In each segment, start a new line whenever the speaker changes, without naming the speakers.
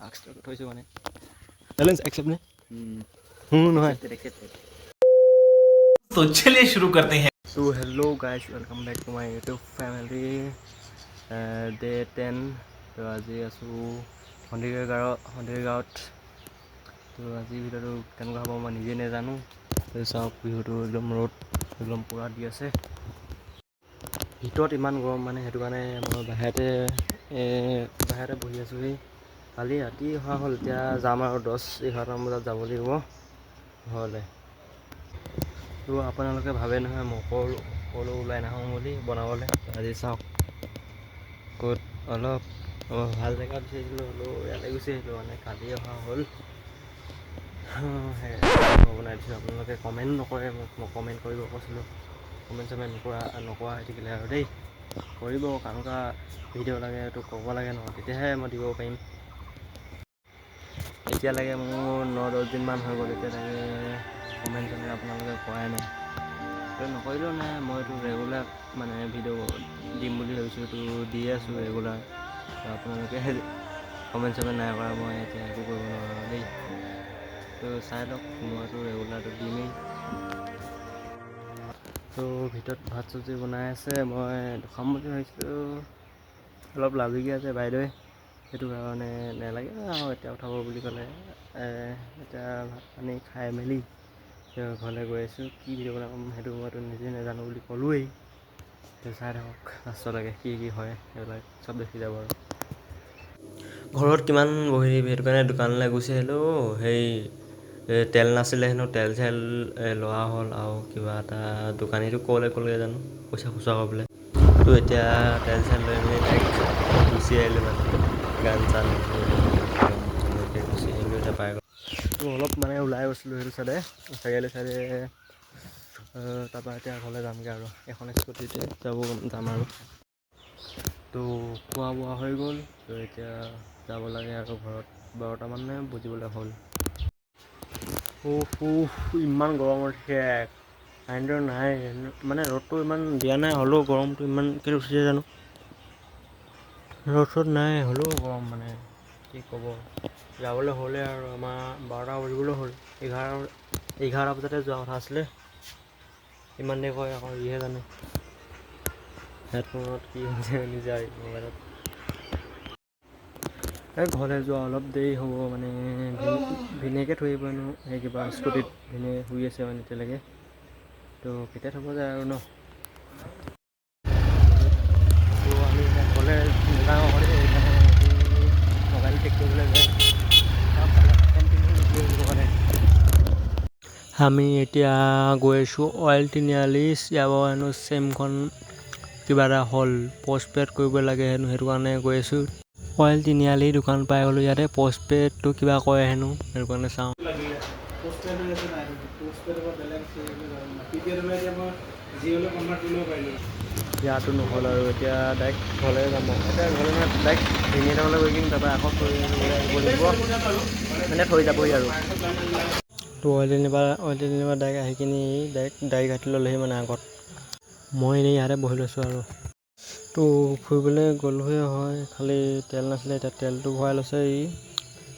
টাস্কটো থৈছোঁ মানে challenge accept ने नहीं
तो चलिए शुरू करते हैं।
तो hello guys welcome back to my YouTube family day 10 तो আজি আছোঁ সন্ধিৰ গাঁৱত তো আজি ভিডিঅ'টো কেনেকুৱা হ'ব মই নিজে নাজানো তো চাওক বিহুটো একদম ৰ'দ একদম পুৰা দি আছে ভিতৰত ইমান গৰম মানে সেইটো কাৰণে মই বাহিৰতে বহি আছোঁহি কালি ৰাতি অহা হ'ল এতিয়া যাম আৰু 10-11 বজাত যাব লাগিব ঘৰলৈ তো আপোনালোকে ভাবে নহয় মই ক'লৈ ওলাই নাহোঁ বুলি বনাবলৈ আজি চাওক ক'ত অলপ ভাল জেগা বিচাৰিছিলোঁ হ'লেও ইয়ালৈ গুচি আহিলোঁ মানে কালি অহা হ'ল বনাই দিছোঁ আপোনালোকে কমেণ্ট নকৰে মই কমেণ্ট কৰিব কৈছিলোঁ কমেণ্ট চমেণ্ট নকৰা হৈ থাকিলে আৰু দেই কৰিব কেনেকুৱা ভিডিঅ' লাগে এইটো ক'ব লাগে ন তেতিয়াহে মই দিব পাৰিম এতিয়ালৈকে মোৰ 9-10 দিনমান হৈ গ'ল এতিয়ালৈকে কমেণ্ট চমেণ্ট আপোনালোকে কৰাই নাই তো নকৰিলেও নাই মইতো ৰেগুলাৰ মানে ভিডিঅ' দিম বুলি ভাবিছোঁ তো দি আছোঁ ৰেগুলাৰ তো আপোনালোকে কমেণ্ট চমেণ্ট নাই কৰা মই এতিয়া একো কৰিব নোৱাৰোঁ দেই তো চাই লওক মইতো ৰেগুলাৰটো দিমেই তো ভিতৰত ভাত চব্জি বনাই আছে মই খাম বুলি ভাবিছিলোঁ অলপ লাজুকীয়া আছে বাইদেৱে সেইটো কাৰণে নালাগে আৰু এতিয়া উঠাব বুলি ক'লে এতিয়া ভাত পানী খাই মেলি ঘৰলৈ গৈ আছোঁ কি ভিডিঅ' বনাম সেইটো মইতো নিজে নাজানো বুলি ক'লোৱেই চাই থাকক লাষ্টলৈকে কি হয় সেইবিলাক চব দেখি যাব আৰু ঘৰত কিমান বহি থাকিবি সেইটো কাৰণে দোকানলৈ গুচি আহিলোঁ সেই তেল নাছিলে হেনো তেল চেল লোৱা হ'ল আৰু কিবা এটা দোকানীটো ক'লে জানো পইচা খুচুৰা কৰিবলৈ তো এতিয়া তেল চেল লৈ মেলি ডাইৰেক্ট গুচি আহিলোঁ মানে গান চান এনেকৈ গুচি আহিলোঁ এতিয়া পাই গ'ল তো অলপ মানে ওলাই গৈছিলোঁ সেইটো চাইডে চাইডে তাৰপৰা এতিয়া ঘৰলৈ যামগৈ আৰু এখন স্কুটিতে যাম আৰু তো খোৱা বোৱা হৈ গ'ল তো এতিয়া যাব লাগে আৰু ঘৰত 12টামানে বুজিবলৈ হ'ল ইমান গৰম উঠিছে কাৰেণ্টটো নাই মানে ৰ'দটো ইমান দিয়া নাই হ'লেও গৰমটো ইমান কেলে উঠিছে জানো ৰ'দ নাই হ'লেও গৰম মানে কি ক'ব যাবলৈ হ'লে আৰু আমাৰ 12টা বাজিবলৈ হ'ল 11 বজাতে যোৱা কথা আছিলে ইমান দেৰি কয় আকৌ ইহে জানে হেডফোনত কি হৈছে নিজে মোবাইলত ঘৰলৈ যোৱা অলপ দেৰি হ'ব মানে ভিনেকে থৈ আহিবনো সেই কিবা স্কুটিত ভিনে শুই আছে মানে এতিয়ালৈকে তো কেতিয়া থ'ব যায় আৰু ন তো আমি ঘৰলৈ নাযাওঁ মোবাইল চেক কৰিবলৈ যায় আমি এতিয়া গৈ আছোঁ অইল তিনিআলি যাব হেনো চেমখন কিবা এটা হ'ল প'ষ্টপেইড কৰিব লাগে হেনো সেইটো কাৰণে গৈ আছোঁ অইল তিনিআলি দোকান পাই গ'লোঁ ইয়াতে প'ষ্টপেইডটো কিবা কয় হেনো সেইটো কাৰণে চাওঁ ইয়াতো নহ'ল আৰু এতিয়া ডাইৰেক্ট ঘৰলৈ যাম এতিয়া ঘৰলৈ ডাইৰেক্ট ভিনেটালৈ গৈ কিনে তাৰপৰা আকৌ থৈ আহিব লাগিব মানে থৈ যাবহি আৰু তো অইল তিনিআলিৰ পৰা ডাইৰেক্ট আহি কিনি ডাইৰেক্ট দাড়ি কাটি ল'লেহি মানে আগত মই এনেই ইয়াতে বহি লৈছোঁ আৰু তো ফুৰিবলৈ গ'লোহে হয় খালি তেল নাছিলে এতিয়া তেলটো ভৰাই লৈছে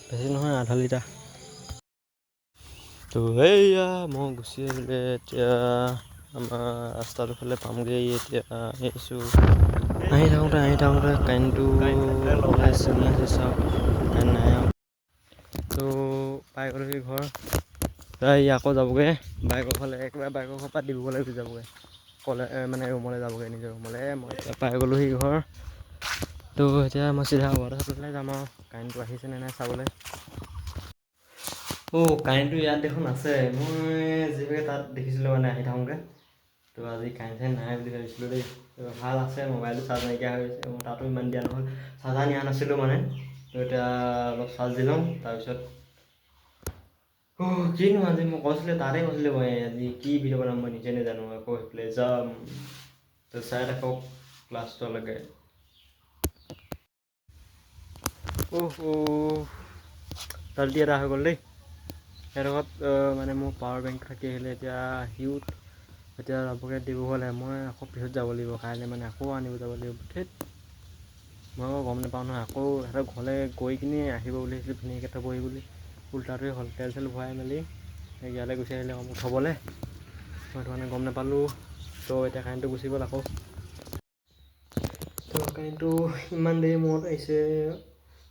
বেছি নহয় আধা লিটাৰ তো এইয়া মই গুচি আহিলে এতিয়া আমাৰ ৰাস্তাটোৰ ফালে পামগৈ এতিয়া আহিছোঁ আহি থাকোঁতে কাৰেণ্টটো চিনি আছে চাওক কাৰেণ্ট নাই আৰু তো পাই গ'লোহি ঘৰ আকৌ যাবগৈ বাইকৰ ফালে একেবাৰে বাইকৰ ঘৰৰ পৰা ডিব্ৰুগড়লৈ গুচি যাবগৈ মানে ৰুমলৈ যাবগৈ নিজৰ ৰুমলৈ মই এতিয়া পাই গ'লোহি ঘৰ তো এতিয়া মই চিধা ৱাটাৰফললৈ যাম আৰু কাৰেণ্টটো আহিছেনে নাই চাবলৈ কাৰেণ্টটো ইয়াত দেখোন আছে মই যিভাগে তাত দেখিছিলোঁ মানে আহি থাকোঁগৈ তো আজি কাৰেণ্ট নাই বুলি ভাবিছিলোঁ দেই ভাল আছে মোবাইলটো চাৰ্জ নাইকিয়া হৈ গৈছে মই তাতো ইমান দিয়া নহ'ল চাৰ্জাৰ নিয়া নাছিলোঁ মানে তো এতিয়া অলপ চাৰ্জ দি লওঁ তাৰপিছত কিনো আজি মই কৈছিলোঁ মই আজি কি ভিডিঅ' বনাম মই নিজে নাজানো আকৌ সেইফালে যাম তো চাই থাকক লাষ্টলৈকে ৰাতি এটা হৈ গ'ল দেই সেইডোখৰত মানে মোৰ পাৱাৰ বেংক থাকি আহিলে এতিয়া আহিও যাবগৈ ডিব্ৰুগড়লৈ মই আকৌ পিছত যাব লাগিব কাইলৈ মানে আকৌ আনিব যাব লাগিব মই গম নাপাওঁ নহয়, আকৌ সিহঁতৰ ঘৰলৈ গৈ কিনি আহিব বুলি ভাবিছিলোঁ, ভিনিয়েকে থ'বহি বুলি। উল্টাটোৱে হ'ল, তেল চেল ভৰাই মেলি ইয়ালৈ গুচি আহিলে মোক থ'বলৈ। মই সেইটো কাৰণে গম নাপালোঁ। তো এতিয়া কাৰেণ্টটো গুচি গ'ল আকৌ। তো কাৰেণ্টটো ইমান দেৰি মূৰত আহিছে,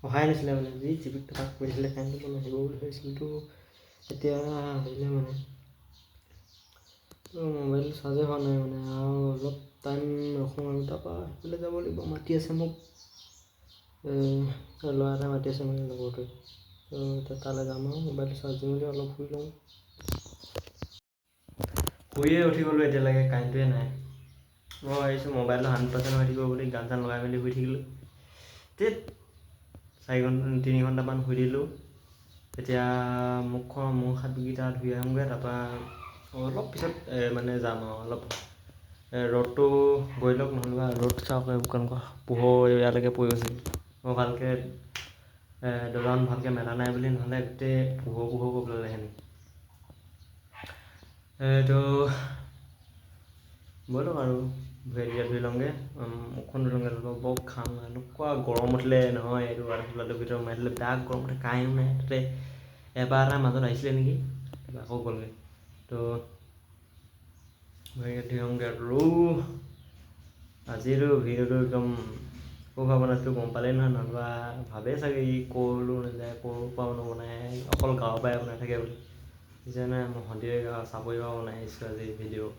অহাই নাছিলে মানে, যি টিপিক টাপাক কৰিছিলে কাৰেণ্টটো। মই আহিব বুলি ভাবিছিলোঁ, কিন্তু এতিয়া আহিলে মানে। তো মোবাইলটো চাৰ্জে হোৱা নাই মানে, আৰু অলপ টাইম ৰখোঁ আৰু তাৰপৰা সেইফালে যাব লাগিব। মাতি আছে মোক, ল'ৰা এটা মাতি আছে মানে লগৰটোৱে। তো এতিয়া তালৈ যাম আৰু মোবাইলটো চাৰ্জ দি মেলি অলপ শুই লওঁ। শুইয়ে উঠি গ'লোঁ, এতিয়ালৈকে কাৰেণ্টটোৱে নাই। মই ভাবিছোঁ মোবাইলটো 100% হৈ থাকিব বুলি গান চান লগাই মেলি শুই থাকিলোঁ। 3 ঘণ্টামান শুই দিলোঁ। এতিয়া মুখ হাতকেইটা ধুই আহোঁগৈ, তাৰপৰা অলপ পিছত মানে যাম আৰু অলপ ৰ'দটো গৈ লওক, নহ'লেবা ৰ'দ চাওক কেনেকুৱা পোহৰ ইয়ালৈকে পৰি গৈছে। মই ভালকৈ দৰ্জাখন ভালকৈ মেলা নাই বুলি, নহ'লে গোটেই পোহৰ কৰি পেলালেহেঁতেন। এইটো ব'লক আৰু ভৰি ধুই লওঁগৈ, মুখখন ধুই লওঁগৈ, বৰ ঘাম এনেকুৱা গৰম উঠিলে নহয়। এইটো ৱাটাৰফলটোৰ ভিতৰত সোমাই দিলে বেয়া গৰম উঠে, কাৰেণ্টো নাই তাতে। এবাৰ এটা মাজত আহিছিলে নেকি, তাৰপৰা আকৌ গ'লগৈ। তো ভৰিকেইটা ধুই আহোঁগৈ আৰু আজিৰো ভিডিঅ'টো একদম ক'ৰ পৰা বনাইছিলোঁ গম পালেই নহয়, নহ'বা ভাবেই চাগে ই ক'লৈও নাযায়, ক'ৰ পৰাও নবনায়, অকল গাঁৱৰ পৰাই বনাই থাকে বুলি। যেনে মই সন্ধিয়া চাপৰিৰ পৰা বনাই আহিছোঁ আজি ভিডিঅ'।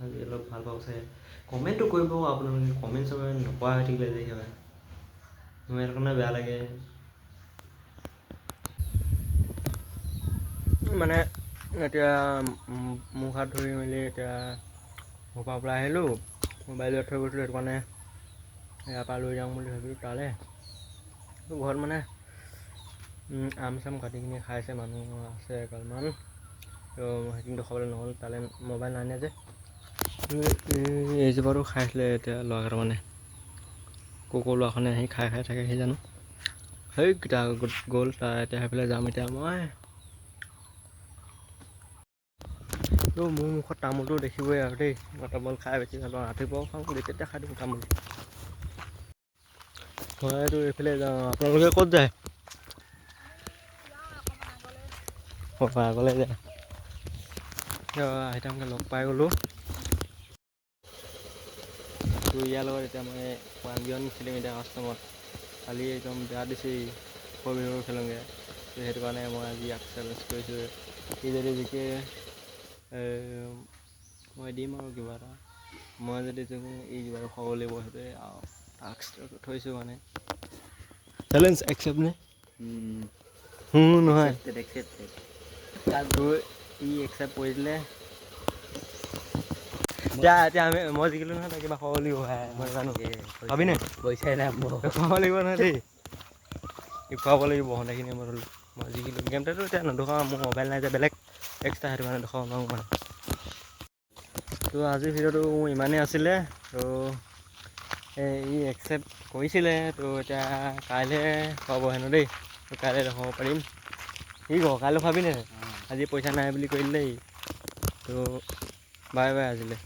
আজি অলপ ভাল পাব চাগে, কমেণ্টটো কৰিব আপোনালোকে। কমেণ্ট চমেণ্ট নকৰা হৈ থাকিলে যে একেবাৰে, মোৰ সেইটো কাৰণে বেয়া লাগে। মানে এতিয়া মুখ হাত ধুই মেলি এতিয়া ঘৰৰ পৰা আহিলোঁ, মোবাইল থৈ গৈছিলোঁ। সেইটো কাৰণে ইয়াৰ পৰা লৈ যাওঁ বুলি ভাবিলোঁ তালৈ। ঘৰত মানে আম চাম কাটি কিনি খাইছে, মানুহ আছে এগালমান। তো সেইখিনিতো খাবলৈ নহ'ল, তালৈ মোবাইল নাই নিয়া যে। এইজোপাটো খাইছিলে এতিয়া ল'ৰা কেইটামানে, ক'ৰ ল'ৰাখনে আহি খাই থাকে সি জানো। সেইকেইটা গ'ল, এতিয়া সেইফালে যাম এতিয়া মই। তো মোৰ মুখত তামোলটো দেখিবই আৰু দেই, মই তামোল খাই বেছি ভাল পাওঁ। ৰাতিপুৱাও খাওঁ, যেতিয়া খাই দিওঁ তামোল। মইতো এইফালে যাওঁ, আপোনালোকে ক'ত যায়? আগলৈ যায়। আইতাহঁতক লগ পাই গ'লোঁ। তো ইয়াৰ লগত এতিয়া মই 1 কিলোমিটাৰ কাষ্টমত কালি একদম বেয়া দিছে, খেলোঁগৈ। তো সেইটো কাৰণে মই আজি ইয়াক চেলেঞ্জ কৰিছোঁ, সি যদি জিকে মই দিম আৰু কিবা এটা। মই যদি জিকোঁ ই কিবা এটা খুৱাব লাগিব, সেইটোৱে আৰু টাস্ক থৈছোঁ মানে। চেলেঞ্জ একচেপ্ট নে? নহয়, তো ই একচেপ্ট কৰি দিলে। এতিয়া মই জিকিলোঁ নহয়, তই কিবা খুৱাব লাগিব ভাই, মই জানো। পাবিনে? পইচাই নাই, খুৱাব লাগিব নহয় দেই। খুৱাব লাগিব সন্ধিয়াখিনি মই জিকিলোঁ। গেমটোতো এতিয়া নেদেখাওঁ, মোৰ মোবাইল নাই যে, বেলেগ এক্সট্ৰা সেইটো কাৰণে দেখাব নোৱাৰোঁ মানে। তো আজিৰ ভিডিঅ'টো মোৰ ইমানেই আছিলে। তো ই একচেপ্ট কৰিছিলে, তো এতিয়া কাইলৈ খুৱাব হেনো দেই। তো কাইলৈ দেখাব পাৰিম। কি কওঁ, কাইলৈ খুৱাবিনে? আজি পইচা নাই বুলি কৈ দিলে ই। তো বাই বাই আজিলৈ।